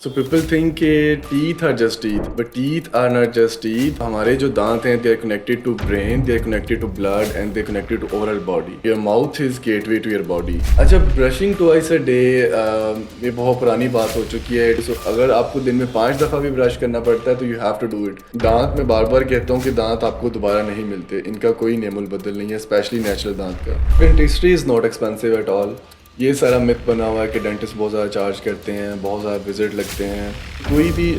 So people think کہ teeth are just teeth, but teeth are not just teeth. ہمارے جو دانت ہیں they are connected to brain, they are connected to blood and they are connected to overall body. Your mouth is gateway to your body. اچھا brushing twice a day یہ بہت پرانی بات ہو چکی ہے. So اگر آپ کو دن میں 5 دفعہ بھی برش کرنا پڑتا ہے تو you have to do it. دانت میں بار بار کہتا ہوں کہ دانت آپ کو دوبارہ نہیں ملتے, ان کا کوئی نعم البدل نہیں ہے, اسپیشلی نیچرل دانت کا. Dentistry is not expensive at all. یہ سارا مت بنا ہوا ہے کہ ڈینٹسٹ بہت زیادہ چارج کرتے ہیں, بہت زیادہ وزٹ لگتے ہیں. کوئی بھی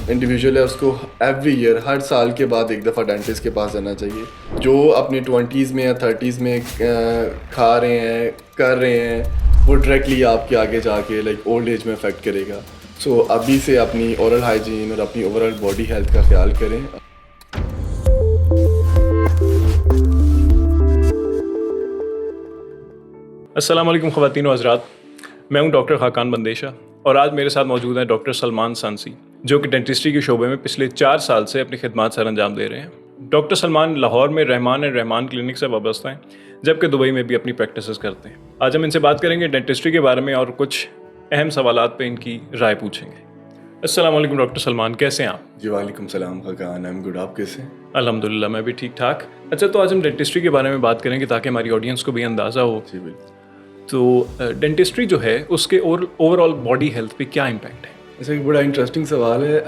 انڈیویجول ہے اس کو ایوری ایئر ہر سال کے بعد ایک دفعہ ڈینٹسٹ کے پاس جانا چاہیے. جو اپنے 20s میں یا 30s میں کھا رہے ہیں کر رہے ہیں وہ ڈائریکٹلی آپ کے آگے جا کے لائک اولڈ ایج میں افیکٹ کرے گا. سو ابھی سے اپنی اورل ہائیجین اور اپنی اوور آل باڈی ہیلتھ کا خیال کریں. السلام علیکم خواتین و حضرات, میں ہوں ڈاکٹر خاقان بندیشہ اور آج میرے ساتھ موجود ہیں ڈاکٹر سلمان سانسی جو کہ ڈینٹسٹری کے شعبے میں پچھلے 4 سال سے اپنی خدمات سر انجام دے رہے ہیں. ڈاکٹر سلمان لاہور میں رحمان اینڈ رحمان کلینک سے وابستہ ہیں جبکہ دبئی میں بھی اپنی پریکٹسز کرتے ہیں. آج ہم ان سے بات کریں گے ڈینٹسٹری کے بارے میں اور کچھ اہم سوالات پہ ان کی رائے پوچھیں گے. السلام علیکم ڈاکٹر سلمان, کیسے ہیں آپ؟ جی وعلیکم السلام خاقان, آئی ایم گڈ. آپ کیسے ہیں؟ الحمدللہ میں بھی ٹھیک ٹھاک. اچھا, تو آج ہم ڈینٹسٹری کے بارے میں بات کریں گے تاکہ ہماری آڈینس کو بھی اندازہ ہو. جی بالکل. تو ڈینٹسٹری جو ہے اس کے اوور آل باڈی ہیلتھ پہ کیا امپیکٹ ہے؟ ایسا ایک بڑا انٹرسٹنگ سوال ہے.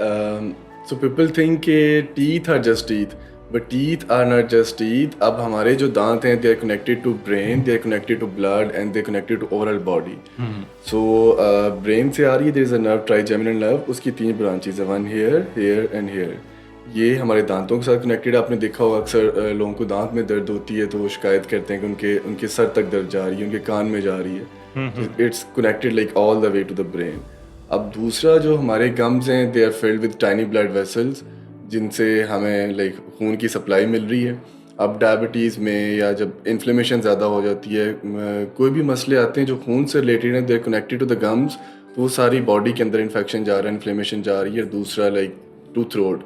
سو پیپل تھنک کہ teeth are just teeth, but teeth are not just teeth. اب ہمارے جو دانت ہیں they are connected to brain, they are connected to blood and they are connected to over all body. So brain سے آ رہی ہے, دیر از اے نرو ٹرائیجیمینل نرو, اس کی 3 برانچز ہیں, one here, here and here. یہ ہمارے دانتوں کے ساتھ کنیکٹیڈ. آپ نے دیکھا ہوگا اکثر لوگوں کو دانت میں درد ہوتی ہے تو وہ شکایت کرتے ہیں کہ ان کے سر تک درد جا رہی ہے, ان کے کان میں جا رہی ہے. It's connected like all the way to the brain. اب دوسرا جو ہمارے گمز ہیں they are filled with tiny blood vessels جن سے ہمیں لائک خون کی سپلائی مل رہی ہے. اب ڈائبٹیز میں یا جب انفلیمیشن زیادہ ہو جاتی ہے, کوئی بھی مسئلے آتے ہیں جو خون سے ریلیٹڈ ہیں, they are connected to the gums, تو وہ ساری باڈی کے اندر انفیکشن جا رہا ہے, انفلیمیشن جا رہی ہے. اور دوسرا لائک ٹو تھروٹ,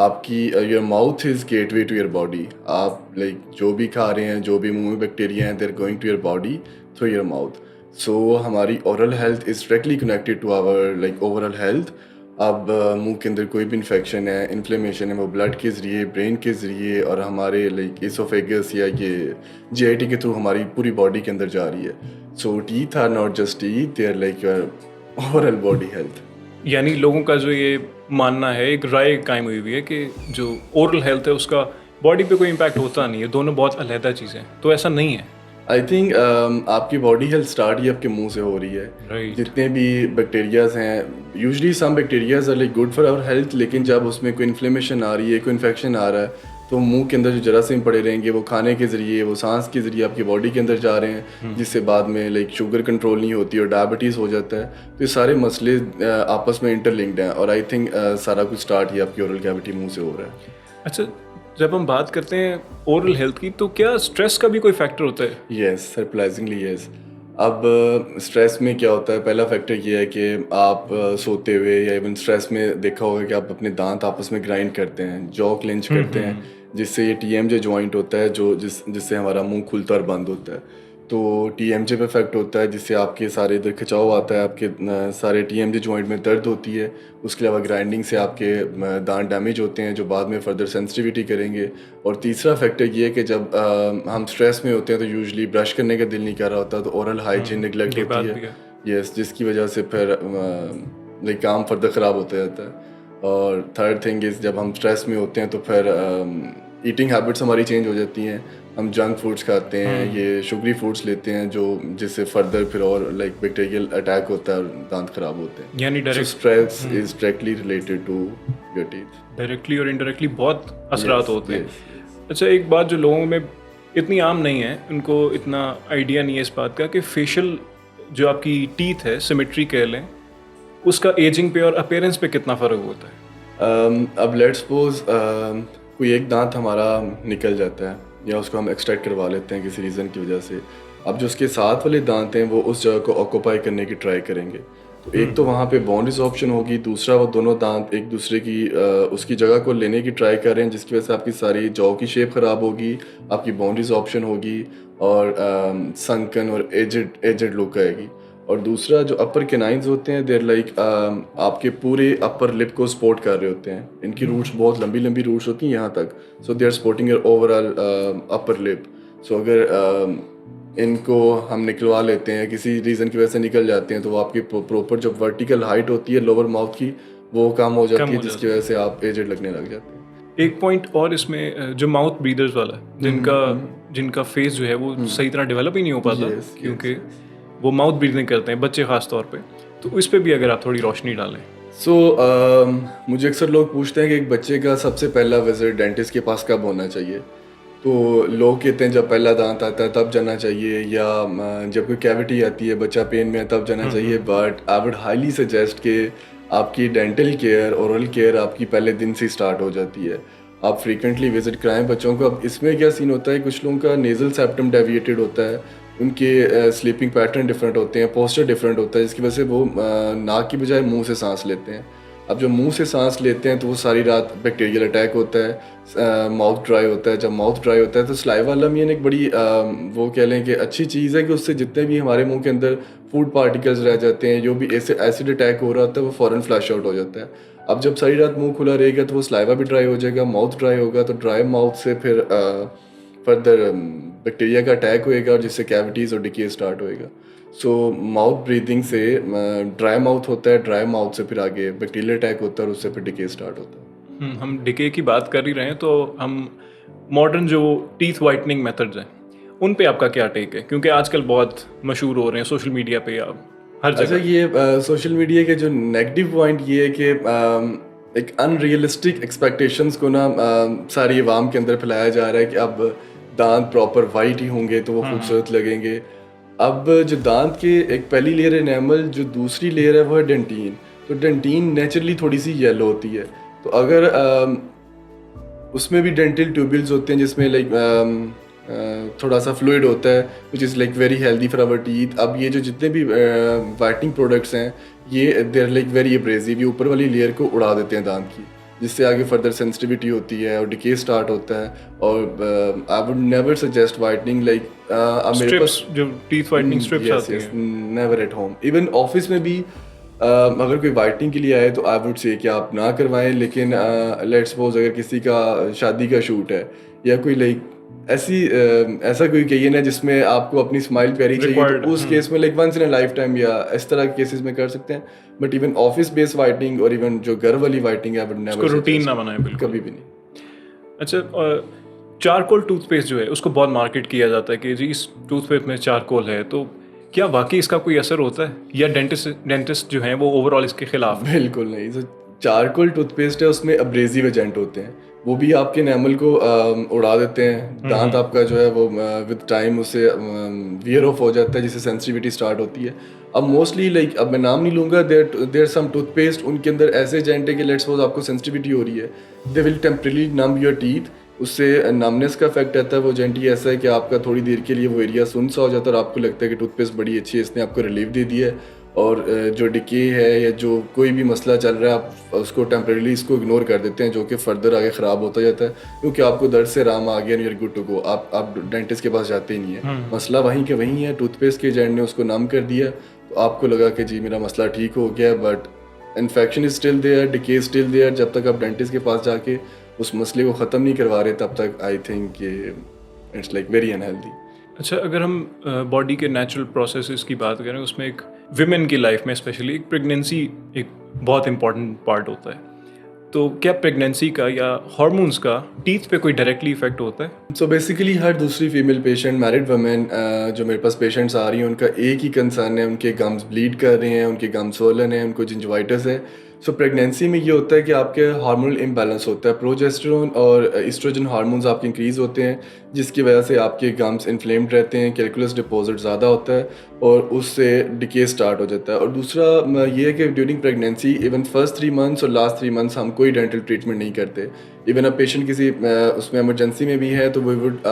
آپ کی your mouth is gateway to your body. آپ لائک جو بھی کھا رہے ہیں, جو بھی منہ میں بیکٹیریا ہیں, they are going to your body through your mouth. So ہماری oral health is directly connected to our like over all health. اب منہ کے اندر کوئی بھی انفیکشن ہے, انفلیمیشن ہے, وہ بلڈ کے ذریعے, برین کے ذریعے اور ہمارے لائک ایسوفیگس یا یہ جی آئی ٹی کے تھرو ہماری پوری باڈی کے اندر جا رہی ہے. So teeth are not just teeth, they are like your over all body health. یعنی لوگوں کا جو یہ ماننا ہے, ایک رائے قائم ہوئی ہوئی ہے کہ جو اورل ہیلتھ ہے اس کا باڈی پہ کوئی امپیکٹ ہوتا نہیں ہے, دونوں بہت علیحدہ چیزیں ہیں. تو ایسا نہیں ہے. آئی تھنک آپ کی باڈی ہیلتھ اسٹارٹ ہی آپ کے منہ سے ہو رہی ہے. جتنے بھی بیکٹیریاز ہیں, usually some bacterias are like good for our health, لیکن جب اس میں کوئی انفلیمیشن آ رہی ہے, کوئی انفیکشن آ رہا ہے, تو منہ کے اندر جو جراثیم پڑے رہیں گے وہ کھانے کے ذریعے, وہ سانس کے ذریعے آپ کی باڈی کے اندر جا رہے ہیں, جس سے بعد میں لائک شوگر کنٹرول نہیں ہوتی اور ڈائبٹیز ہو جاتا ہے. تو یہ سارے مسئلے آپس میں انٹر لنکڈ ہیں, اور آئی تھنک سارا کچھ اسٹارٹ ہی آپ کی اورل کیویٹی منہ سے ہو رہا ہے. اچھا, جب ہم بات کرتے ہیں اورل ہیلتھ کی تو کیا اسٹریس کا بھی کوئی فیکٹر ہوتا ہے؟ یس, سرپرائزنگلی یس. اب اسٹریس میں کیا ہوتا ہے, پہلا فیکٹر یہ ہے کہ آپ سوتے ہوئے یا ایون اسٹریس میں دیکھا ہوگا کہ آپ اپنے دانت آپس میں گرائنڈ کرتے ہیں, جو کلینچ کرتے ہیں, جس سے یہ ٹی ایم جے جوائنٹ ہوتا ہے جو جس سے ہمارا منہ کھلتا اور بند ہوتا ہے. تو ٹی ایم جے پہ افیکٹ ہوتا ہے جس سے آپ کے سارے ادھر کھچاؤ آتا ہے, آپ کے سارے ٹی ایم جے جوائنٹ میں درد ہوتی ہے. اس کے علاوہ گرائنڈنگ سے آپ کے دانت ڈیمیج ہوتے ہیں جو بعد میں فردر سینسٹیوٹی کریں گے. اور تیسرا فیکٹر یہ ہے کہ جب ہم اسٹریس میں ہوتے ہیں تو یوزلی برش کرنے کا دل نہیں کر رہا ہوتا, تو اورل ہائیجین نگلیکٹ ہوتی ہے. یس, جس کی وجہ سے پھر لائک کام فردر خراب ہوتا جاتا ہے. اور تھرڈ تھنگ از جب ہم اسٹریس میں ہوتے ہیں تو پھر ایٹنگ ہیبٹس ہماری چینج ہو جاتی ہیں. ہم جنک فوڈس کھاتے ہیں, یہ شوگری فوڈس لیتے ہیں جس سے فردر پھر اور لائک بیکٹیریل اٹیک ہوتا ہے اور دانت خراب ہوتے ہیں. یعنی stress is directly related to your teeth. Directly اور انڈائریکٹلی بہت اثرات ہوتے ہیں. اچھا, ایک بات جو لوگوں میں اتنی عام نہیں ہے, ان کو اتنا آئیڈیا نہیں ہے اس بات کا کہ فیشل جو آپ کی ٹیتھ ہے, سیمیٹری کہہ لیں, اس کا ایجنگ پہ اور اپیرنس پہ کتنا فرق ہوتا ہے. اب لیٹ سپوز کوئی ایک دانت ہمارا نکل جاتا ہے یا اس کو ہم ایکسٹریکٹ کروا لیتے ہیں کسی ریزن کی وجہ سے. اب جو اس کے ساتھ والے دانت ہیں وہ اس جگہ کو آکوپائی کرنے کی ٹرائی کریں گے. تو ایک تو وہاں پہ بون ریزارپشن ہوگی, دوسرا وہ دونوں دانت ایک دوسرے کی اس کی جگہ کو لینے کی ٹرائی کر رہے ہیں, جس کی وجہ سے آپ کی ساری جو کی شیپ خراب ہوگی, آپ کی بون ریزارپشن ہوگی اور سنکن اور ایجڈ لک آئے گی. اور دوسرا جو اپر کینائنز ہوتے ہیں دیر لائک آپ کے پورے اپر لپ کو سپورٹ کر رہے ہوتے ہیں. ان کی روٹس بہت لمبی لمبی روٹس ہوتی ہیں یہاں تک. So they are supporting your over all upper lip. So اگر ان کو ہم نکلوا لیتے ہیں کسی ریزن کی وجہ سے نکل جاتے ہیں تو وہ آپ کی پروپر جو ورٹیکل ہائٹ ہوتی ہے لوور ماؤتھ کی وہ کم ہو جاتی ہے, جس کی وجہ سے آپ ایجڈ لگنے لگ جاتے ہیں. ایک پوائنٹ اور اس میں جو ماؤتھ بریدرز والا ہے, جن کا فیس جو ہے وہ صحیح طرح ڈیولپ ہی نہیں ہو پاتا کیونکہ وہ ماؤتھ بریدنگ کرتے ہیں بچے خاص طور پہ, تو اس پہ بھی اگر آپ تھوڑی روشنی ڈالیں. سو مجھے اکثر لوگ پوچھتے ہیں کہ ایک بچے کا سب سے پہلا وزٹ ڈینٹسٹ کے پاس کب ہونا چاہیے. تو لوگ کہتے ہیں جب پہلا دانت آتا ہے تب جانا چاہیے, یا جب کوئی کیوٹی آتی ہے بچہ پین میں ہے تب جانا چاہیے. But I would highly suggest کہ آپ کی ڈینٹل کیئر اورل کیئر آپ کی پہلے دن سے اسٹارٹ ہو جاتی ہے. آپ فریکوینٹلی وزٹ کرائیں بچوں کو. اب اس میں کیا سین ہوتا ہے, کچھ لوگوں کا نیزل سیپٹم ڈیویٹیڈ ہوتا ہے, ان کے سلیپنگ پیٹرن ڈفرینٹ ہوتے ہیں, پوسچر ڈفرینٹ ہوتا ہے, جس کی وجہ سے وہ ناک کی بجائے منہ سے سانس لیتے ہیں. اب جو منہ سے سانس لیتے ہیں تو وہ ساری رات بیکٹیریل اٹیک ہوتا ہے, ماؤتھ ڈرائی ہوتا ہے. جب ماؤتھ ڈرائی ہوتا ہے تو سلائیوا لمین ایک بڑی وہ کہہ لیں کہ اچھی چیز ہے کہ اس سے جتنے بھی ہمارے منہ کے اندر فوڈ پارٹیکلز رہ جاتے ہیں, جو بھی ایسڈ اٹیک ہو رہا ہوتا ہے وہ فوراً فلش آؤٹ ہو جاتا ہے. اب جب ساری رات منہ کھلا رہے گا تو وہ سلائیوا بھی ڈرائی ہو جائے گا, ماؤتھ ڈرائی ہوگا, تو ڈرائی ماؤتھ سے پھر فردر بیکٹیریا کا اٹیک ہوئے گا اور جس سے کیوٹیز اور ڈکے اسٹارٹ ہوئے گا. سو ماؤتھ بریدنگ سے ڈرائی ماؤتھ ہوتا ہے, ڈرائی ماؤتھ سے پھر آگے بیکٹیریل اٹیک ہوتا ہے اور اس سے پھر ڈکے اسٹارٹ ہوتا ہے. ہم ڈکے کی بات کر ہی رہے ہیں تو ہم ماڈرن جو ٹیتھ وائٹننگ میتھڈز ہیں ان پہ آپ کا کیا ٹیک ہے, کیونکہ آج کل بہت مشہور ہو رہے ہیں سوشل میڈیا پہ آپ ہر جگہ. یہ سوشل میڈیا کے جو نیگیٹو پوائنٹ یہ ہے کہ ایک ان ریئلسٹک ایکسپیکٹیشنس کو نا ساری عوام کے اندر پھیلایا جا رہا ہے کہ اب دانت پراپر وائٹ ہی ہوں گے تو وہ خوبصورت لگیں گے. اب جو دانت کے ایک پہلی لیئر ہے انیمل, جو دوسری لیئر ہے وہ ہے ڈینٹین. تو ڈینٹین نیچرلی تھوڑی سی یلو ہوتی ہے, تو اگر اس میں بھی ڈینٹل ٹیوبلز ہوتے ہیں جس میں لائک تھوڑا سا فلوئڈ ہوتا ہے which is like very healthy for our teeth. اب یہ جو جتنے بھی وائٹنگ پروڈکٹس ہیں یہ they are like very abrasive, یہ اوپر والی لیئر کو اڑا دیتے ہیں دانت کی, جس سے آگے فردر سینسٹیوٹی ہوتی ہے اور ڈکے اسٹارٹ ہوتا ہے. اور I would never suggest whitening like میرے پاس جو ٹیتھ وائٹننگ اسٹرپس آتی ہیں never at home. Even office میں بھی اگر کوئی وائٹنگ کے لیے آئے تو آئی وڈ سے کہ آپ نہ کروائیں. لیکن لیٹ سپوز اگر کسی کا شادی کا شوٹ ہے یا کوئی لائک ایسا کوئی کہیے نا جس میں آپ کو اپنی اسمائل پیاری چاہیے, تو اس کیس میں like once in a lifetime یا اس طرح کے کیسز میں کر سکتے ہیں. But even office base whitening اور ایون جو گھر والی وائٹنگ ہے اس کو روٹین نہ بنائیں بالکل کبھی بھی نہیں. اچھا, چارکول ٹوتھ پیسٹ جو ہے اس کو بہت مارکیٹ کیا جاتا ہے کہ جی اس ٹوتھ پیسٹ میں چارکول ہے, تو کیا واقعی اس کا کوئی اثر ہوتا ہے یا ڈینٹسٹ جو ہیں وہ اوور آل اس کے خلاف؟ بالکل نہیں. چارکول ٹوتھ پیسٹ ہے, اس میں ابریزیو ایجنٹ ہوتے ہیں, وہ بھی آپ کے انیمل کو اڑا دیتے ہیں. دانت آپ کا جو ہے وہ ود ٹائم اس سے ویئر آف ہو جاتا ہے, جس سے سینسٹیوٹی اسٹارٹ ہوتی ہے. اب موسٹلی لائک اب میں نام نہیں لوں گا, دیر سم ٹوتھ پیسٹ ان کے اندر ایسے ایجنٹ ہے کہ لیٹ سپوز آپ کو سینسٹیوٹی ہو رہی ہے, دے ول ٹیمپریلی نم یور ٹیتھ. اس سے نمنس کا افیکٹ رہتا ہے. وہ ایجنٹ ہی ایسا ہے کہ آپ کا تھوڑی دیر کے لیے وہ ایریا سن سا ہو جاتا ہے اور آپ کو لگتا ہے کہ ٹوتھ پیسٹ بڑی اچھی ہے, اس نے آپ کو ریلیف دے دیا ہے. اور جو ڈکے ہے یا جو کوئی بھی مسئلہ چل رہا ہے آپ اس کو ٹیمپریلی اس کو اگنور کر دیتے ہیں, جو کہ فردر آگے خراب ہوتا جاتا ہے, کیونکہ آپ کو درد سے آرام آ گیا, you are good to go. آپ ڈینٹسٹ کے پاس جاتے ہی نہیں ہیں. مسئلہ وہیں کے وہیں ہے, ٹوتھ پیسٹ کے ایجنٹ نے اس کو نم کر دیا تو آپ کو لگا کہ جی میرا مسئلہ ٹھیک ہو گیا, but infection is still there, decay is still there. جب تک آپ ڈینٹسٹ کے پاس جا کے اس مسئلے کو ختم نہیں کروا رہے تب تک آئی تھنک کہ اٹس لائک ویری انہیلدی. اچھا, اگر ہم باڈی کے نیچرل پروسیسز کی بات کریں, اس میں ایک ویمن کی لائف میں اسپیشلی ایک پریگنینسی ایک بہت امپورٹنٹ پارٹ ہوتا ہے, تو کیا پریگنینسی کا یا ہارمونس کا ٹیتھ پہ کوئی ڈائریکٹلی افیکٹ ہوتا ہے؟ سو بیسیکلی ہر دوسری فیمیل پیشنٹ, میرڈ وومین جو میرے پاس پیشنٹس آ رہی ہیں, ان کا ایک ہی کنسرن ہے, ان کے گمز بلیڈ کر رہے ہیں, ان کے گم سولن ہیں, ان کو جنجوائٹس ہے. سو پریگنینسی میں یہ ہوتا ہے کہ آپ کے ہارمونل امبیلنس ہوتا ہے, پروجیسٹرون اور ایسٹروجن ہارمونز آپ کے انکریز ہوتے ہیں, جس کی وجہ سے آپ کے گمز انفلیمڈ رہتے ہیں, کیلکولس ڈپوزٹ زیادہ ہوتا ہے اور اس سے ڈکے اسٹارٹ ہو جاتا ہے. اور دوسرا یہ ہے کہ during pregnancy even first 3 months اور لاسٹ 3 months ہم کوئی ڈینٹل ٹریٹمنٹ نہیں کرتے. ایون اب پیشنٹ کسی اس میں ایمرجنسی میں بھی ہے تو we would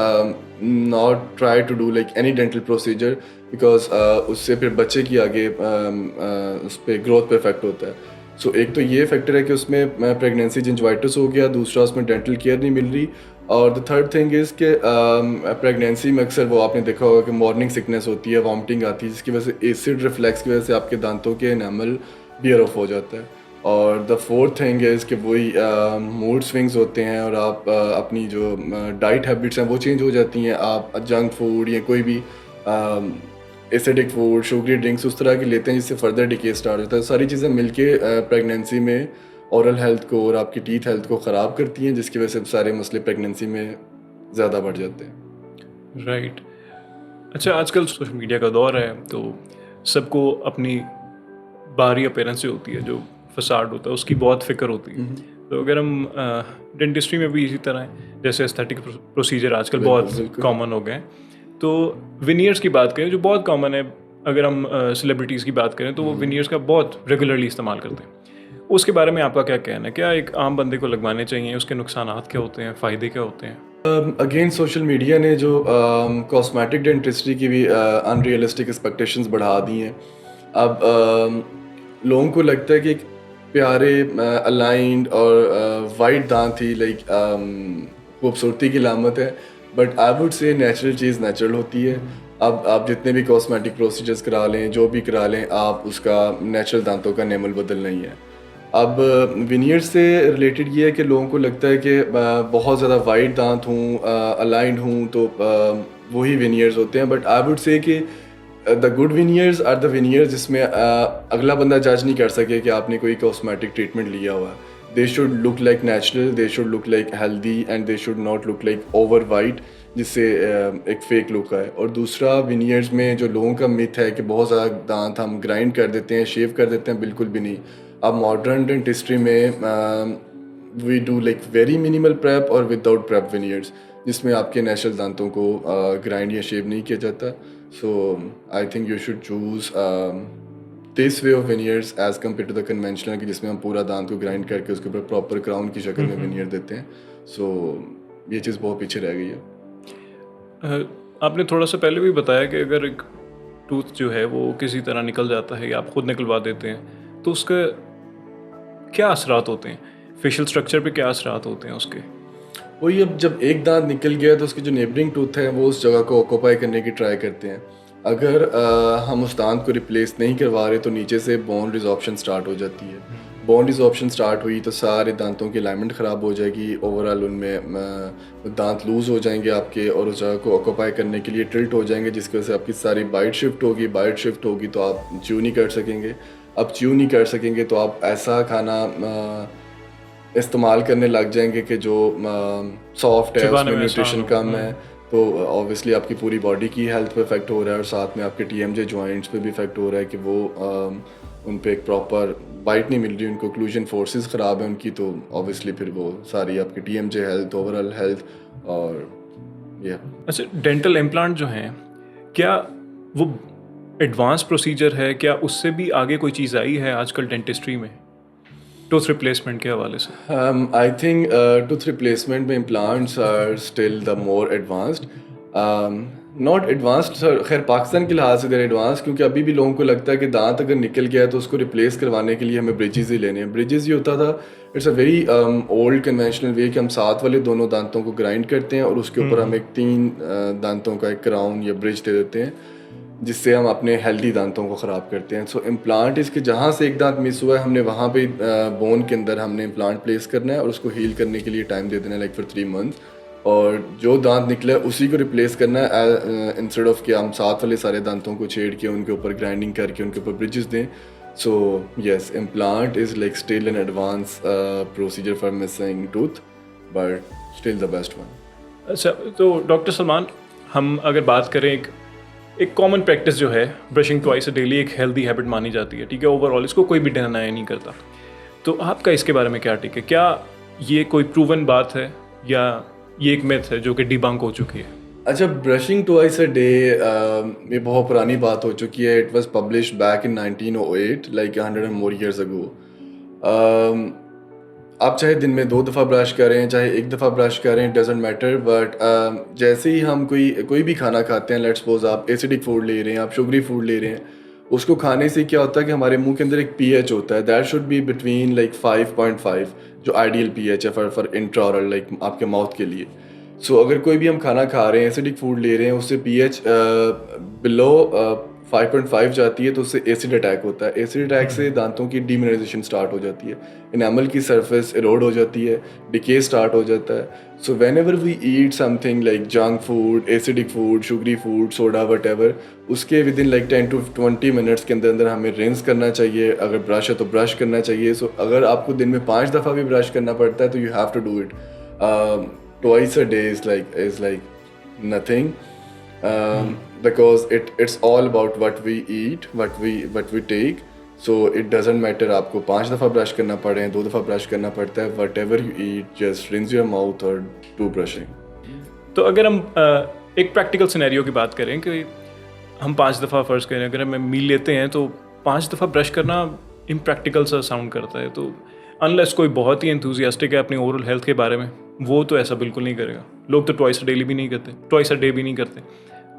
not try to do like any dental procedure, because اس سے پھر بچے کی آگے اس پہ گروتھ پہ افیکٹ ہوتا ہے. سو ایک تو یہ فیکٹر ہے کہ اس میں پریگنینسی جنجوائٹس ہو گیا, دوسرا اس میں ڈینٹل کیئر نہیں مل رہی, اور دا تھرڈ تھنگ از کہ پریگنینسی میں اکثر وہ آپ نے دیکھا ہوگا کہ مارننگ سکنس ہوتی ہے, وامٹنگ آتی ہے, جس کی وجہ سے ایسڈ ریفلیکس کی وجہ سے آپ کے دانتوں کے انیمل بیئر آف ہو جاتا ہے. اور دا فورتھ تھنگ از کہ وہی موڈ سوئنگز ہوتے ہیں اور آپ اپنی جو ڈائٹ ہیبٹس ہیں وہ چینج ہو جاتی ہیں. آپ جنک فوڈ یا کوئی بھی ایسیڈک فوڈ, شوگری ڈرنکس اس طرح کی لیتے ہیں جس سے فردر ڈیکے اسٹارٹ ہوتا ہے. ساری چیزیں مل کے پریگنینسی میں اورل ہیلتھ کو اور آپ کی ٹیتھ ہیلتھ کو خراب کرتی ہیں, جس کی وجہ سے سارے مسئلے پریگنینسی میں زیادہ بڑھ جاتے ہیں. رائٹ. اچھا, آج کل سوشل میڈیا کا دور ہے تو سب کو اپنی باہری اپیرنس جو ہوتی ہے, جو فساد ہوتا ہے, اس کی بہت فکر ہوتی ہے. تو اگر ہم ڈینٹسٹری میں بھی اسی طرح ہیں, جیسے استھیٹک پروسیجر آج کل بہت کامن ہو گئے ہیں, تو ونیئرس کی بات کریں جو بہت کامن ہے, اگر ہم سیلیبریٹیز کی بات کریں تو وہ ونیئرس کا بہت ریگولرلی استعمال کرتے ہیں. اس کے بارے میں آپ کا کیا کہنا ہے؟ کیا ایک عام بندے کو لگوانے چاہیے؟ اس کے نقصانات کیا ہوتے ہیں, فائدے کیا ہوتے ہیں؟ اگین سوشل میڈیا نے جو کاسمیٹک ڈینٹسٹری کی بھی ان ریئلسٹک ایکسپیکٹیشنز بڑھا دی ہیں. اب لوگوں کو لگتا ہے کہ ایک پیارے الائنڈ اور وائٹ دانت ہی لائک خوبصورتی کی علامت ہے, بٹ آئی وڈ سے نیچرل چیز نیچرل ہوتی ہے. اب آپ جتنے بھی کاسمیٹک پروسیجرز کرا لیں, جو بھی کرا لیں, آپ اس کا نیچرل دانتوں کا انیمل بدل نہیں ہے. اب ونیئر سے ریلیٹڈ یہ ہے کہ لوگوں کو لگتا ہے کہ بہت زیادہ وائٹ دانت ہوں, الائنڈ ہوں, تو وہی ونیئرز ہوتے ہیں. بٹ آئی وڈ سے کہ دا گڈ ونیئرز آر دا ونیئرز جس میں اگلا بندہ جج نہیں کر سکے کہ آپ نے کوئی کاسمیٹک ٹریٹمنٹ لیا ہوا ہے. They should look like natural, they should look like healthy, and they should not look like over white جس سے ایک فیک لک آئے. اور دوسرا, ونیئرز میں جو لوگوں کا متھ ہے کہ بہت زیادہ دانت ہم گرائنڈ کر دیتے ہیں, شیو کر دیتے ہیں, بالکل بھی نہیں. اب ماڈرن ڈینٹسٹری میں we do like very minimal prep اور وداؤٹ پریپ ونیئرز, جس میں آپ کے نیچرل دانتوں کو گرائنڈ یا شیو نہیں کیا جاتا. So I think you should choose this way of veneers as compare to the conventional, کہ جس میں ہم پورا دانت کو گرائنڈ کر کے اس کے اوپر پراپر کراؤن کی شکل میں ونیئر دیتے ہیں. سو یہ چیز بہت پیچھے رہ گئی ہے. آپ نے تھوڑا سا پہلے بھی بتایا کہ اگر ایک ٹوتھ جو ہے وہ کسی طرح نکل جاتا ہے یا آپ خود نکلوا دیتے ہیں تو اس کا کیا اثرات ہوتے ہیں, فیشل اسٹرکچر پہ کیا اثرات ہوتے ہیں اس کے؟ وہی, اب جب ایک دانت نکل گیا تو اس کی جو نیبرنگ ٹوتھ ہے وہ اس جگہ کو آکوپائی کرنے کی ٹرائی کرتے ہیں. اگر ہم اس دانت کو ریپلیس نہیں کروا رہے تو نیچے سے بون ریزارپشن سٹارٹ ہو جاتی ہے. بون ریزارپشن سٹارٹ ہوئی تو سارے دانتوں کی الائنمنٹ خراب ہو جائے گی. اوور آل ان میں دانت لوز ہو جائیں گے آپ کے, اور اس جگہ کو آکوپائی کرنے کے لیے ٹلٹ ہو جائیں گے, جس کی وجہ سے آپ کی ساری بائٹ شفٹ ہوگی. بائٹ شفٹ ہوگی تو آپ چیو نہیں کر سکیں گے. اب چیو نہیں کر سکیں گے تو آپ ایسا کھانا استعمال کرنے لگ جائیں گے کہ جو سافٹ ہے, اس میں نیوٹریشن کم ہے, تو اوبیسلی آپ کی پوری باڈی کی ہیلتھ پہ افیکٹ ہو رہا ہے, اور ساتھ میں آپ کے ٹی ایم جے جوائنٹس پہ بھی افیکٹ ہو رہا ہے کہ وہ ان پہ ایک پراپر بائٹ نہیں مل رہی, ان کو اوکلوژن فورسز خراب ہیں ان کی, تو اوبیسلی پھر وہ ساری آپ کی T M J health, over all health. اور اچھا, ڈینٹل امپلانٹ جو ہیں کیا وہ ایڈوانس پروسیجر ہے؟ کیا اس سے بھی آگے کوئی چیز آئی ہے آج کل ڈینٹسٹری میں ٹوتھ ریپلیسمنٹ کے حوالے سے؟ آئی تھنک ٹوتھ ریپلیسمنٹ میں implants are still the more advanced. Not advanced خیر, پاکستان کے لحاظ سے دیر ایڈوانس, کیونکہ ابھی بھی لوگوں کو لگتا ہے کہ دانت اگر نکل گیا ہے تو اس کو ریپلیس کروانے کے لیے ہمیں بریجز ہی لینے ہیں. بریجز یہ ہوتا تھا, it's a very old conventional way کہ ہم ساتھ والے دونوں دانتوں کو گرائنڈ کرتے ہیں اور اس کے اوپر ہم ایک 3 دانتوں کا ایک کراؤن یا برج دے دیتے ہیں, جس سے ہم اپنے ہیلدی دانتوں کو خراب کرتے ہیں. سو امپلانٹ اس کے جہاں سے ایک دانت مس ہوا ہے, ہم نے وہاں پہ بون کے اندر ہم نے امپلانٹ پلیس کرنا ہے اور اس کو ہیل کرنے کے لیے ٹائم دے دینا ہے, لائک فار 3 months. اور جو دانت نکلا ہے اسی کو ریپلیس کرنا ہے, انسٹیڈ آف کہ ہم ساتھ والے سارے دانتوں کو چھیڑ کے ان کے اوپر گرائنڈنگ کر کے ان کے اوپر برجز دیں. So yes, implant is like still an advance procedure for missing tooth, but still the best one. اچھا, تو ڈاکٹر سلمان, ہم اگر بات کریں ایک کامن پریکٹس جو ہے برشنگ ٹوائس اے ڈیلی, ایک ہیلدی ہیبٹ مانی جاتی ہے, ٹھیک ہے, اوور آل اس کو کوئی بھی ڈینائی نہیں کرتا, تو آپ کا اس کے بارے میں کیا ٹھیک ہے؟ کیا یہ کوئی پروون بات ہے یا یہ ایک میتھ ہے جو کہ ڈی بنک ہو چکی ہے؟ اچھا, برشنگ ٹوائس اے ڈے یہ بہت پرانی بات ہو چکی ہے. It was published back in 1908, like 100 and more years ago. آپ چاہے دن میں 2 دفعہ برش کریں, چاہے 1 دفعہ برش کریں, اٹ ڈزنٹ میٹر, بٹ جیسے ہی ہم کوئی بھی کھانا کھاتے ہیں, لیٹ سپوز آپ ایسیڈک فوڈ لے رہے ہیں, آپ شوگری فوڈ لے رہے ہیں, اس کو کھانے سے کیا ہوتا ہے کہ ہمارے منہ کے اندر ایک پی ایچ ہوتا ہے, that should be between like 5.5, جو آئیڈیل پی ایچ ہے فار انٹرا اورل, لائک آپ کے ماؤتھ کے لیے. سو اگر کوئی بھی ہم کھانا کھا رہے ہیں ایسیڈک فوڈ لے رہے ہیں اس سے پی ایچ بلو 5.5 جاتی ہے تو اس سے ایسڈ اٹیک ہوتا ہے. ایسڈ اٹیک سے دانتوں کی ڈیمنرلائزیشن اسٹارٹ ہو جاتی ہے, انیمل کی سرفیس ایروڈ ہو جاتی ہے, ڈیکے اسٹارٹ ہو جاتا ہے. So whenever we eat something like junk food, acidic food, sugary food, soda whatever, اس کے within like 10 to 20 minutes کے اندر ہمیں رنس کرنا چاہیے. اگر برش ہے تو برش کرنا چاہیے. سو اگر آپ کو دن میں 5 دفعہ بھی برش کرنا پڑتا ہے تو you have to do it. Twice a day is like nothing, because it's all about what we eat, what we take. So it doesn't matter آپ کو 5 دفعہ برش کرنا پڑے, 2 دفعہ برش کرنا پڑتا ہے. whatever you eat, just rinse your mouth or do brushing. تو اگر ہم ایک پریکٹیکل سینیریو کی بات کریں کہ ہم 5 دفعہ فرض کریں اگر ہم میل لیتے ہیں تو 5 دفعہ برش کرنا امپریکٹیکل سا ساؤنڈ کرتا ہے. تو انلیس کوئی بہت ہی انتھوزیاسٹک ہے اپنی اوورل ہیلتھ کے بارے میں, وہ تو ایسا بالکل نہیں کرے گا. لوگ تو ٹوائس ڈے بھی نہیں کرتے.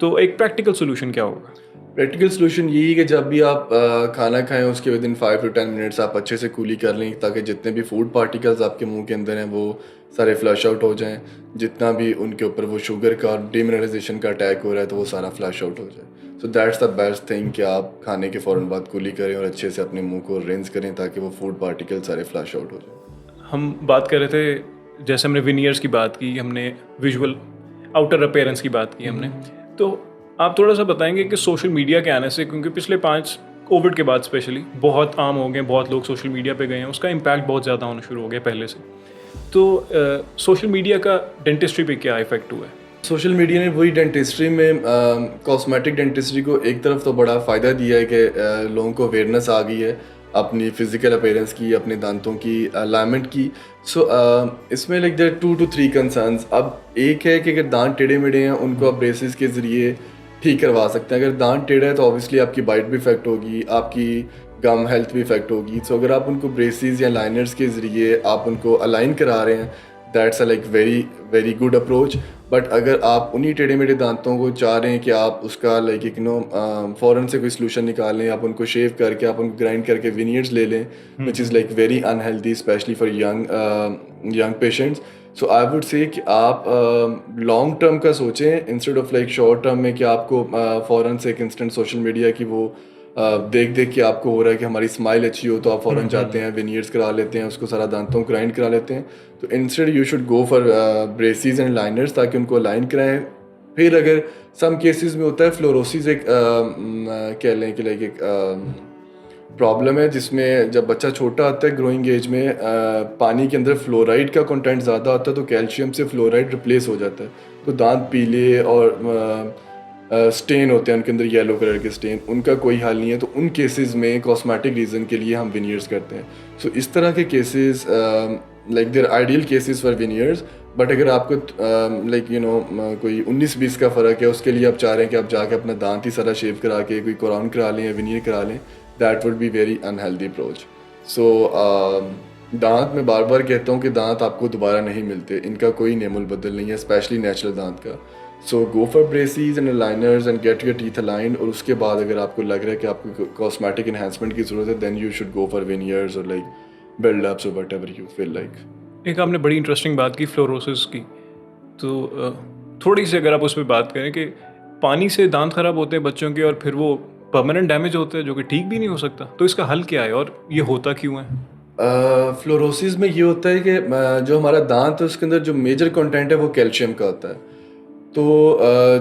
تو ایک پریکٹیکل سولوشن کیا ہوگا؟ پریکٹیکل سولوشن یہی کہ جب بھی آپ کھانا کھائیں اس کے ود ان 5 to 10 منٹس آپ اچھے سے کولی کر لیں تاکہ جتنے بھی فوڈ پارٹیکلز آپ کے منہ کے اندر ہیں وہ سارے فلش آؤٹ ہو جائیں. جتنا بھی ان کے اوپر وہ شوگر کا ڈیمنرلائزیشن کا اٹیک ہو رہا ہے تو وہ سارا فلش آؤٹ ہو جائے. So that's the best thing کہ آپ کھانے کے فوراً بعد کولی کریں اور اچھے سے اپنے منہ کو رینس کریں تاکہ وہ فوڈ پارٹیکل سارے فلش آؤٹ ہو جائیں. ہم بات کر رہے تھے جیسے ہم نے وینئرس کی بات کی, ہم نے ویژول آؤٹر اپیرنس کی بات کی ہم نے, تو آپ تھوڑا سا بتائیں گے کہ سوشل میڈیا کے آنے سے, کیونکہ پچھلے 5 کووڈ کے بعد اسپیشلی بہت عام ہو گئے, بہت لوگ سوشل میڈیا پہ گئے ہیں, اس کا امپیکٹ بہت زیادہ ہونا شروع ہو گیا پہلے سے. تو سوشل میڈیا کا ڈینٹسٹری پہ کیا افیکٹ ہوا ہے؟ سوشل میڈیا نے وہی ڈینٹسٹری میں کاسمیٹک ڈینٹسٹری کو ایک طرف تو بڑا فائدہ دیا ہے کہ لوگوں کو اویئرنیس آ گئی ہے اپنی فزیکل اپیرنس کی, اپنے دانتوں کی الائنمنٹ کی. سو اس میں لائک دیر 2 to 3 کنسرنس. اب ایک ہے کہ اگر دانت ٹیڑھے میڑھے ہیں ان کو آپ بریسز کے ذریعے ٹھیک کروا سکتے ہیں. اگر دانت ٹیڑھا ہے تو اوبیسلی آپ کی بائٹ بھی افیکٹ ہوگی, آپ کی گم ہیلتھ بھی افیکٹ ہوگی. سو اگر آپ ان کو بریسز یا لائنرز کے ذریعے آپ ان کو الائن کرا رہے ہیں, that's a like very good approach. But اگر آپ انہیں ٹیڑھے میڑھے دانتوں کو چاہ رہے ہیں کہ آپ اس کا لائک ایک فوراً سے کوئی سلوشن نکال لیں, آپ ان کو شیو کر کے آپ ان کو گرائنڈ کر کے وینئرز لے لیں, which is like very unhealthy especially for young patients. So I would say کہ آپ لانگ ٹرم کا سوچیں instead of like short term میں کہ آپ کو فوراً سے ایک انسٹنٹ سوشل میڈیا کی وہ دیکھ کے آپ کو ہو رہا ہے کہ ہماری اسمائل اچھی ہو تو آپ فوراً جاتے ہیں وینئرز کرا لیتے ہیں, اس کو سارا دانتوں کو گرائنڈ کرا لیتے ہیں. تو instead you should go for braces and liners تاکہ ان کو الائن کرائیں. پھر اگر سم کیسز میں ہوتا ہے فلوروسز, ایک کہہ لیں کہ لائک ایک پرابلم ہے جس میں جب بچہ چھوٹا ہوتا ہے گروئنگ ایج میں پانی کے اندر فلورائڈ کا کنٹینٹ زیادہ ہوتا ہے تو کیلشیم سے فلورائڈ ریپلیس ہو جاتا ہے, تو دانت پیلے اور اسٹین ہوتے ہیں ان کے اندر, یلو کلر کے اسٹین, ان کا کوئی حل نہیں ہے. تو ان کیسز میں کاسمیٹک ریزن کے لیے ہم وینئرز کرتے ہیں. سو اس طرح کے cases like their ideal cases for veneers. But اگر آپ کو لائک کوئی 19-20 کا فرق ہے, اس کے لیے آپ چاہ رہے ہیں کہ آپ جا کے اپنا دانت ہی سارا شیو کرا کے کوئی کراؤن کرا لیں یا وینئر کرا لیں, that would be very unhealthy approach. So دانت میں بار بار کہتا ہوں کہ دانت آپ کو دوبارہ نہیں ملتے, ان کا کوئی نعم البدل نہیں ہے, اسپیشلی نیچرل دانت کا. So go for braces and liners and get your teeth aligned. اور اس کے بعد اگر آپ کو لگ رہا ہے کہ آپ کو کاسمیٹک انہینسمنٹ کی ضرورت ہے, then you should go for veneers or like build ups or whatever you feel like. ایک آپ نے بڑی انٹرسٹنگ بات کی فلوروسس کی, تو تھوڑی سی اگر آپ اس پہ بات کریں کہ پانی سے دانت خراب ہوتے ہیں بچوں کے اور پھر وہ پرماننٹ ڈیمیج ہوتا ہے جو کہ ٹھیک بھی نہیں ہو سکتا, تو اس کا حل کیا ہے اور یہ ہوتا کیوں ہے؟ فلوروسز میں یہ ہوتا ہے کہ جو ہمارا دانت ہے اس کے اندر جو میجر کنٹینٹ ہے وہ کیلشیم کا ہوتا ہے. تو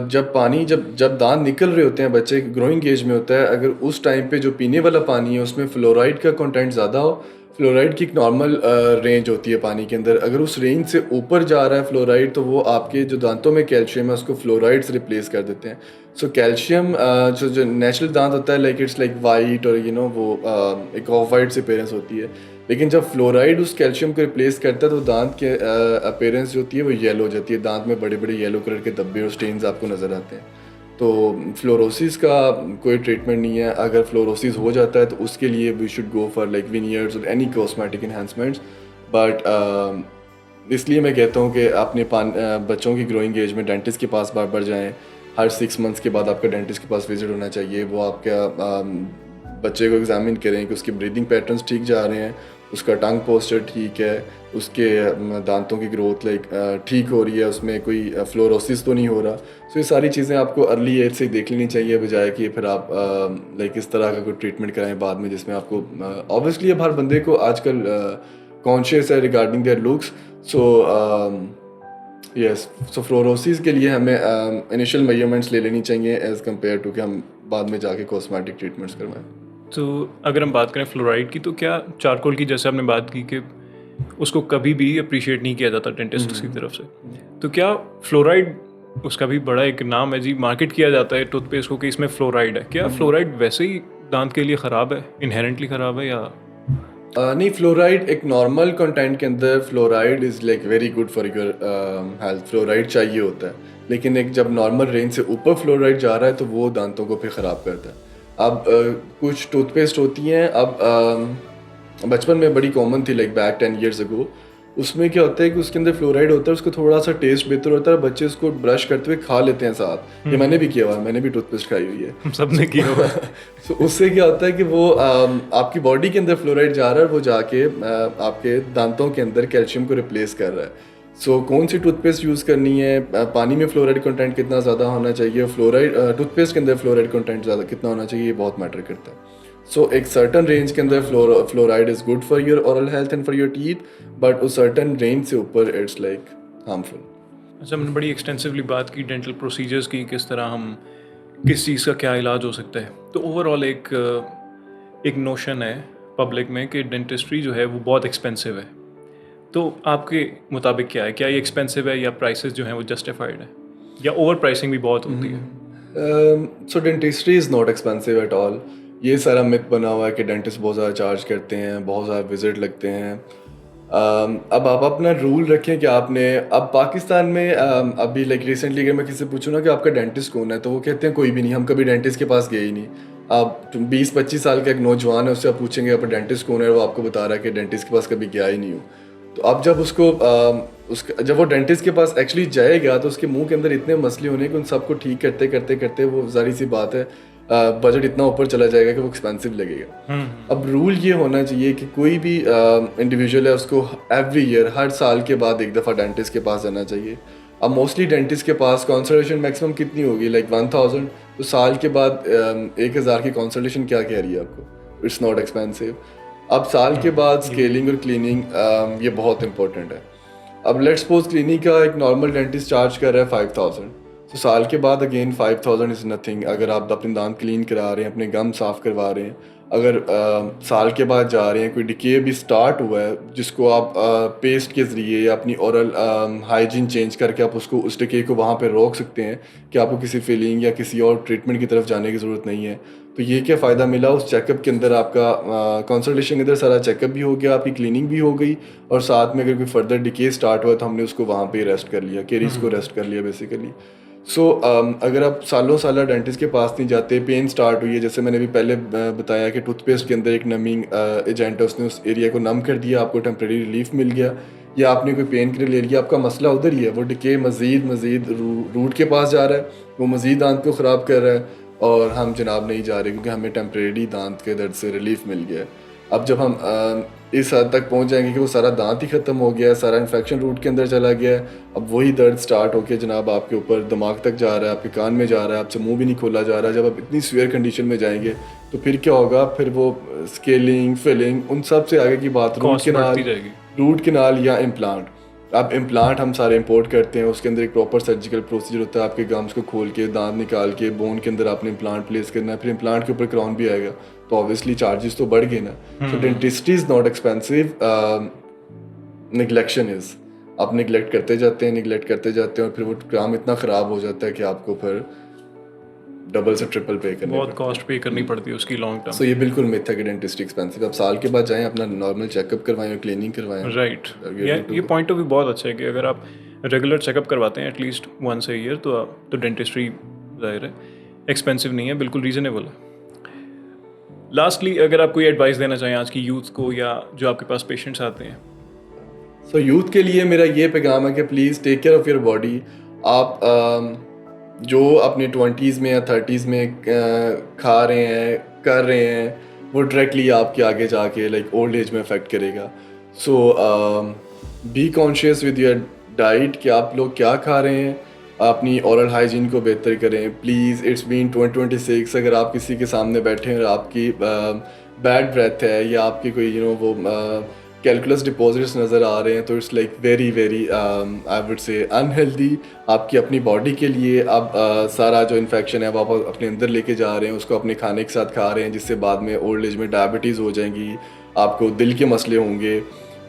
جب پانی جب دانت نکل رہے ہوتے ہیں بچے گروئنگ ایج میں ہوتا ہے, اگر اس ٹائم پہ جو پینے والا پانی ہے اس میں فلورائڈ کا کنٹینٹ زیادہ ہو, فلورائڈ کی ایک نارمل رینج ہوتی ہے پانی کے اندر, اگر اس رینج سے اوپر جا رہا ہے فلورائڈ تو وہ آپ کے جو دانتوں میں کیلشیم ہے اس کو فلورائڈ سے ریپلیس کر دیتے ہیں. سو کیلشیم جو نیچرل دانت ہوتا ہے لائک اٹس لائک وائٹ اور وہ ایک آف وائٹ سے اپیرنس ہوتی ہے, لیکن جب فلورائڈ اس کیلشیم کو ریپلیس کرتا ہے تو دانت کے اپیرنس جو ہوتی ہے وہ یلو ہو جاتی ہے, دانت میں بڑے بڑے یلو کلر کے دبے اور اسٹینز آپ کو نظر آتے ہیں. تو فلوروسز کا کوئی ٹریٹمنٹ نہیں ہے. اگر فلوروسز ہو جاتا ہے تو اس کے لیے we should go for like veneers or any cosmetic enhancements. But اس لیے میں کہتا ہوں کہ اپنے بچوں کی گروئنگ ایج میں ڈینٹسٹ کے پاس بار بار جائیں. ہر 6 منتھس کے بعد آپ کا ڈینٹسٹ کے پاس وزٹ ہونا چاہیے. وہ آپ کا بچے کو ایگزامن کریں کہ اس کے بریدنگ پیٹرنس ٹھیک جا رہے ہیں, اس کا ٹنگ پوسچر ٹھیک ہے, اس کے دانتوں کی گروتھ ٹھیک ہو رہی ہے, اس میں کوئی فلوروسس تو نہیں ہو رہا. سو یہ ساری چیزیں آپ کو ارلی ایج سے دیکھ لینی چاہیے, بجائے کہ پھر آپ اس طرح کا کوئی ٹریٹمنٹ کرائیں بعد میں, جس میں آپ کو اوبویسلی اب ہر بندے کو آج کل کانشیس ہے ریگارڈنگ دیئر لکس. سو فلوروسس کے لیے ہمیں انیشیل میجرمنٹس لے لینی چاہیے ایز کمپیئر ٹو کہ ہم بعد میں جا کے کاسمیٹک ٹریٹمنٹس کروائیں. تو اگر ہم بات کریں فلورائڈ کی, تو کیا چارکول کی جیسے آپ نے بات کی کہ اس کو کبھی بھی اپریشیٹ نہیں کیا جاتا ڈینٹسٹ کی طرف سے, تو کیا فلورائڈ اس کا بھی بڑا ایک نام ہے جی, مارکیٹ کیا جاتا ہے ٹوتھ پیسٹ کو کہ اس میں فلورائڈ ہے, کیا فلورائڈ ویسے ہی دانت کے لیے خراب ہے, انہیرنٹلی خراب ہے یا نہیں؟ فلورائڈ ایک نارمل کنٹینٹ کے اندر fluoride is very good for your health. Fluoride چاہیے ہوتا ہے, لیکن ایک جب نارمل رینج سے اوپر فلورائڈ جا رہا ہے تو وہ دانتوں کو پھر خراب کرتا ہے. اب کچھ ٹوتھ پیسٹ ہوتی ہیں, اب بچپن میں بڑی کامن تھی بیک 10 years ago. اس میں کیا ہوتا ہے کہ اس کے اندر فلورائڈ ہوتا ہے, اس کا تھوڑا سا ٹیسٹ بہتر ہوتا ہے, بچے اس کو برش کرتے ہوئے کھا لیتے ہیں ساتھ. یہ میں نے بھی کیا ہوا ہے, میں نے بھی ٹوتھ پیسٹ کھائی ہوئی ہے, سب نے کیا ہوا. سو اس سے کیا ہوتا ہے کہ وہ آپ کی باڈی کے اندر فلورائڈ جا رہا ہے, وہ جا کے آپ کے دانتوں کے اندر کیلشیم کو ریپلیس کر رہا ہے. سو کون سی ٹوتھ پیسٹ یوز کرنی ہے, پانی میں فلورائڈ کنٹینٹ کتنا زیادہ ہونا چاہیے, فلورائڈ ٹوتھ پیسٹ کے اندر فلورائڈ کنٹینٹ زیادہ کتنا ہونا چاہیے, یہ بہت میٹر کرتا ہے. سو ایک سرٹن رینج کے اندر fluoride is good for your oral health and for your teeth, but اس سرٹن رینج سے اوپر اٹس ہارمفل. اچھا, ہم نے بڑی ایکسٹینسولی بات کی ڈینٹل پروسیجرز کی, کس طرح ہم کس چیز کا کیا علاج ہو سکتا ہے. تو اوور آل ایک نوشن ہے پبلک میں کہ ڈینٹسٹری جو ہے وہ بہت ایکسپینسو ہے. تو آپ کے مطابق کیا ہے, کیا یہ ایکسپینسو ہے یا پرائسز جو ہیں وہ جسٹیفائڈ ہیں, یا اوور پرائسنگ بھی بہت ہوتی ہے؟ So dentistry is not expensive at all. یہ سارا مت بنا ہوا ہے کہ ڈینٹسٹ بہت زیادہ چارج کرتے ہیں, بہت زیادہ وزٹ لگتے ہیں. اب آپ اپنا رول رکھیں کہ آپ نے, اب پاکستان میں ابھی ریسنٹلی اگر میں کسی سے پوچھوں نا کہ آپ کا ڈینٹسٹ کون ہے, تو وہ کہتے ہیں کوئی بھی نہیں, ہم کبھی ڈینٹسٹ کے پاس گئے ہی نہیں. آپ 20-25 سال کا ایک نوجوان ہے, اس سے آپ پوچھیں گے آپ کا ڈینٹسٹ کون ہے, وہ آپ کو بتا رہا ہے کہ ڈینٹسٹ کے پاس کبھی گیا ہی نہیں ہوں. تو اب جب جب وہ ڈینٹسٹ کے پاس ایکچولی جائے گا تو اس کے منہ کے اندر اتنے مسئلے ہونے کہ ان سب کو ٹھیک کرتے کرتے کرتے وہ ظاہر سی بات ہے بجٹ اتنا اوپر چلا جائے گا کہ وہ ایکسپینسو لگے گا. اب رول یہ ہونا چاہیے کہ کوئی بھی انڈیویجول ہے اس کو ایوری ایئر, ہر سال کے بعد ایک دفعہ ڈینٹسٹ کے پاس جانا چاہیے. اب موسٹلی ڈینٹسٹ کے پاس کنسلٹیشن میکسیمم کتنی ہوگی, 1000, تو سال کے بعد 1000 کی کنسلٹیشن کیا کہہ رہی ہے آپ کو, اٹس ناٹ ایکسپینسو. اب سال کے بعد اسکیلنگ اور کلیننگ یہ بہت امپورٹنٹ ہے. اب لیٹ سپوز کلینک کا ایک نارمل ڈینٹسٹ چارج کر رہا ہے 5000, تو سال کے بعد اگین 5000 از نتھنگ. اگر آپ اپنے دانت کلین کرا رہے ہیں, اپنے گم صاف کروا رہے ہیں, اگر سال کے بعد جا رہے ہیں, کوئی ڈکے بھی سٹارٹ ہوا ہے جس کو آپ پیسٹ کے ذریعے یا اپنی اورل ہائیجین چینج کر کے آپ اس ڈکے کو وہاں پہ روک سکتے ہیں کہ آپ کو کسی فیلنگ یا کسی اور ٹریٹمنٹ کی طرف جانے کی ضرورت نہیں ہے. تو یہ کیا فائدہ ملا, اس چیک اپ کے اندر آپ کا کنسلٹیشن کے اندر سارا چیک اپ بھی ہو گیا, آپ کی کلیننگ بھی ہو گئی, اور ساتھ میں اگر کوئی فردر ڈکے سٹارٹ ہوا تو ہم نے اس کو وہاں پہ ریسٹ کر لیا, کیریز کو ریسٹ کر لیا بیسیکلی. سو اگر آپ سالوں سالہ ڈینٹسٹ کے پاس نہیں جاتے, پین سٹارٹ ہوئی ہے, جیسے میں نے بھی پہلے بتایا کہ ٹوتھ پیسٹ کے اندر ایک نمنگ ایجنٹ ہے, اس نے اس ایریا کو نم کر دیا, آپ کو ٹیمپریری ریلیف مل گیا, یا آپ نے کوئی پین کلر لے لیا, آپ کا مسئلہ ادھر ہی ہے, وہ ڈکے مزید روٹ کے پاس جا رہا ہے, وہ مزید دانت کو خراب کر رہا ہے, اور ہم جناب نہیں جا رہے کیونکہ ہمیں ٹیمپریری دانت کے درد سے ریلیف مل گیا ہے. اب جب ہم اس حد تک پہنچ جائیں گے کہ وہ سارا دانت ہی ختم ہو گیا ہے, سارا انفیکشن روٹ کے اندر چلا گیا ہے, اب وہی درد سٹارٹ ہو کے جناب آپ کے اوپر دماغ تک جا رہا ہے, آپ کے کان میں جا رہا ہے, آپ سے منہ بھی نہیں کھولا جا رہا ہے, جب آپ اتنی سیویئر کنڈیشن میں جائیں گے تو پھر کیا ہوگا, پھر وہ اسکیلنگ, فلنگ, ان سب سے آگے کی بات روٹ کنال یا امپلانٹ. اب امپلانٹ ہم سارے امپورٹ کرتے ہیں, اس کے اندر ایک پراپر سرجیکل پروسیجر ہوتا ہے, آپ کے گمس کو کھول کے دانت نکال کے بون کے اندر آپ نے امپلانٹ پلیس کرنا ہے, پھر امپلانٹ کے اوپر کراؤن بھی آئے گا, تو اوبیسلی چارجز تو بڑھ گئے نا. سو ڈینٹسٹری از ناٹ ایکسپینسو, نگلیکشن از. آپ نگلیکٹ کرتے جاتے ہیں اور پھر وہ کام اتنا خراب ہو جاتا ہے کہ آپ کو پھر ڈبل سے ٹرپل پے کرنا, بہت کاسٹ پے کرنی پڑتی ہے اس کی لانگ ٹرم. سو یہ بالکل میتھ ہے کہ ڈینٹسٹری ایکسپینسو. اب سال کے بعد جائیں, اپنا نارمل چیک اپ کروائیں اور کلیننگ کروائیں. رائٹ, یہ پوائنٹ آف ویو بہت اچھا ہے کہ اگر آپ ریگولر چیک اپ کرواتے ہیں at least once a year, تو ڈینٹسٹری ظاہر ہے ایکسپینسو نہیں ہے, بالکل ریزنیبل ہے. لاسٹلی اگر آپ کوئی ایڈوائس دینا چاہیں آج کی یوتھ کو یا جو آپ کے پاس پیشنٹس آتے ہیں. سو یوتھ کے لیے میرا یہ پیغام ہے کہ please take care of your body. آپ جو اپنے 20s میں یا 30s میں کھا رہے ہیں, کر رہے ہیں, وہ ڈائریکٹلی آپ کے آگے جا کے لائک اولڈ ایج میں افیکٹ کرے گا. So be conscious with your diet کہ آپ لوگ کیا کھا رہے ہیں, اپنی اورل ہائیجین کو بہتر کریں پلیز. اٹس بین 2026, اگر آپ کسی کے سامنے بیٹھے ہیں اور آپ کی بیڈ بریتھ ہے یا آپ کی کوئی وہ کیلکولس ڈپازٹس نظر آ رہے ہیں تو it's like very very I would say unhealthy آپ کی اپنی باڈی کے لیے. اب سارا جو انفیکشن ہے وہ آپ اپنے اندر لے کے جا رہے ہیں, اس کو اپنے کھانے کے ساتھ کھا رہے ہیں, جس سے بعد میں اولڈ ایج میں ڈائبٹیز ہو جائیں گی, آپ کو دل کے مسئلے ہوں گے.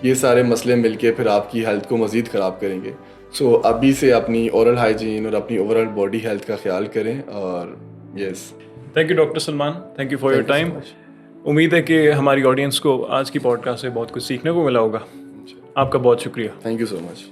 یہ سارے مسئلے مل کے پھر آپ کی ہیلتھ کو مزید خراب کریں گے. سو ابھی سے اپنی اورل ہائیجین اور اپنی اوور آل باڈی ہیلتھ کا خیال کریں. اور yes, thank you doctor Salman, thank you for your time. امید ہے کہ ہماری آڈینس کو آج کی پوڈ کاسٹ سے بہت کچھ سیکھنے کو ملا ہوگا. آپ کا بہت شکریہ. Thank you so much.